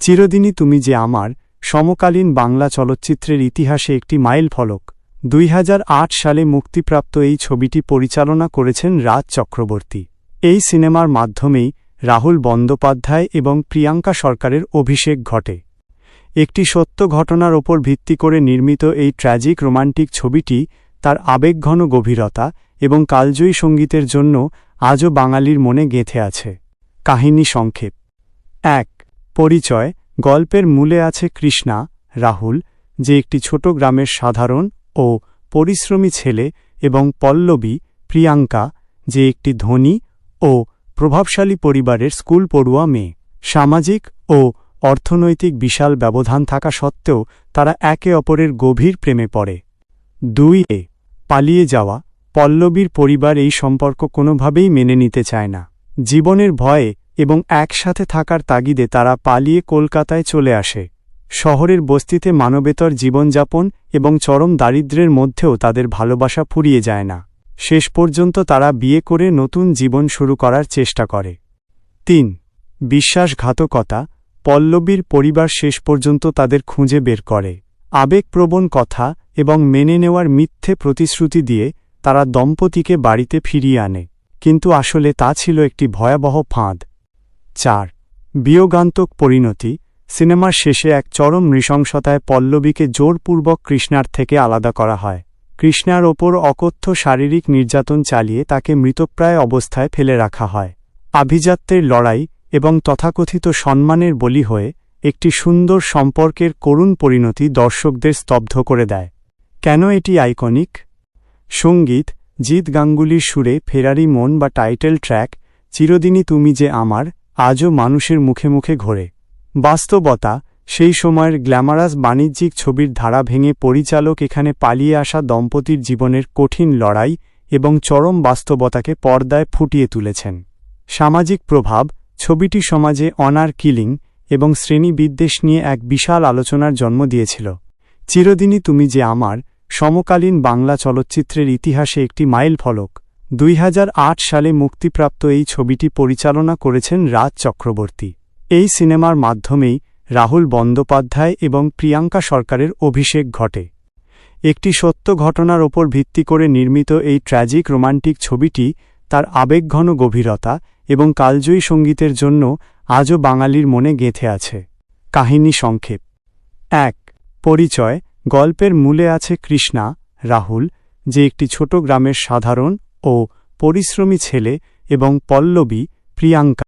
চিরদিনই তুমি যে আমার সমকালীন বাংলা চলচ্চিত্রের ইতিহাসে একটি মাইলফলক। ২০০৮ সালে মুক্তিপ্রাপ্ত এই ছবিটি পরিচালনা করেছেন রাজ চক্রবর্তী। এই সিনেমার মাধ্যমেই রাহুল বন্দ্যোপাধ্যায় এবং প্রিয়াঙ্কা সরকারের অভিষেক ঘটে। একটি সত্য ঘটনার ওপর ভিত্তি করে নির্মিত এই ট্র্যাজিক রোমান্টিক ছবিটি তার আবেগঘন গভীরতা এবং কালজয়ী সঙ্গীতের জন্য আজও বাঙালির মনে গেঁথে আছে। কাহিনী সংক্ষেপ। ১. পরিচয়। গল্পের মূলে আছে কৃষ্ণা রাহুল, যে একটি ছোট গ্রামের সাধারণ ও পরিশ্রমী ছেলে, এবং পল্লবী প্রিয়াঙ্কা, যে একটি ধনী ও প্রভাবশালী পরিবারের স্কুল পড়ুয়া মেয়ে। সামাজিক ও অর্থনৈতিক বিশাল ব্যবধান থাকা সত্ত্বেও তারা একে অপরের গভীর প্রেমে পড়ে। ২. পালিয়ে যাওয়া। পল্লবীর পরিবার এই সম্পর্ক কোনোভাবেই মেনে নিতে চায় না। জীবনের ভয়ে এবং একসাথে থাকার তাগিদে তারা পালিয়ে কলকাতায় চলে আসে। শহরের বস্তিতে মানবেতর জীবনযাপন এবং চরম দারিদ্র্যের মধ্যেও তাদের ভালোবাসা ফুরিয়ে যায় না। শেষ পর্যন্ত তারা বিয়ে করে নতুন জীবন শুরু করার চেষ্টা করে। ৩. বিশ্বাসঘাতকতা। পল্লবীর পরিবার শেষ পর্যন্ত তাদের খুঁজে বের করে। আবেগপ্রবণ কথা এবং মেনে নেওয়ার মিথ্যে প্রতিশ্রুতি দিয়ে তারা দম্পতিকে বাড়িতে ফিরিয়ে আনে, কিন্তু আসলে তা ছিল একটি ভয়াবহ ফাঁদ। ৪. বিয়োগান্তক পরিণতি। সিনেমার শেষে এক চরম নৃশংসতায় পল্লবীকে জোরপূর্বক কৃষ্ণার থেকে আলাদা করা হয়। কৃষ্ণার ওপর অকথ্য শারীরিক নির্যাতন চালিয়ে তাকে মৃতপ্রায় অবস্থায় ফেলে রাখা হয়। আভিজাত্যের লড়াই এবং তথাকথিত সম্মানের বলি হয়ে একটি সুন্দর সম্পর্কের করুণ পরিণতি দর্শকদের স্তব্ধ করে দেয়। কেন এটি আইকনিক? সঙ্গীত। জিৎ গাঙ্গুলির সুরে ফেরারি মন বা টাইটেল ট্র্যাক চিরদিনই তুমি যে আমার আজও মানুষের মুখে মুখে ঘোরে। বাস্তবতা। সেই সময়ের গ্ল্যামারাস বাণিজ্যিক ছবির ধারা ভেঙে পরিচালক এখানে পালিয়ে আসা দম্পতির জীবনের কঠিন লড়াই এবং চরম বাস্তবতাকে পর্দায় ফুটিয়ে তুলেছেন। সামাজিক প্রভাব। ছবিটি সমাজে অনার কিলিং এবং শ্রেণীবিদ্বেষ নিয়ে এক বিশাল আলোচনার জন্ম দিয়েছিল। চিরদিনই তুমি যে আমার সমকালীন বাংলা চলচ্চিত্রের ইতিহাসে একটি মাইলফলক। ২০০৮ সালে মুক্তিপ্রাপ্ত এই ছবিটি পরিচালনা করেছেন রাজ চক্রবর্তী। এই সিনেমার মাধ্যমেই রাহুল বন্দ্যোপাধ্যায় এবং প্রিয়াঙ্কা সরকারের অভিষেক ঘটে। একটি সত্য ঘটনার ওপর ভিত্তি করে নির্মিত এই ট্র্যাজিক রোমান্টিক ছবিটি তার আবেগঘন গভীরতা এবং কালজয়ী সঙ্গীতের জন্য আজও বাঙালির মনে গেঁথে আছে। কাহিনী সংক্ষেপ। ১. পরিচয়। গল্পের মূলে আছে কৃষ্ণা রাহুল, যে একটি ছোট গ্রামের সাধারণ ও পরিশ্রমী ছেলে, এবং পল্লবী প্রিয়াঙ্কা,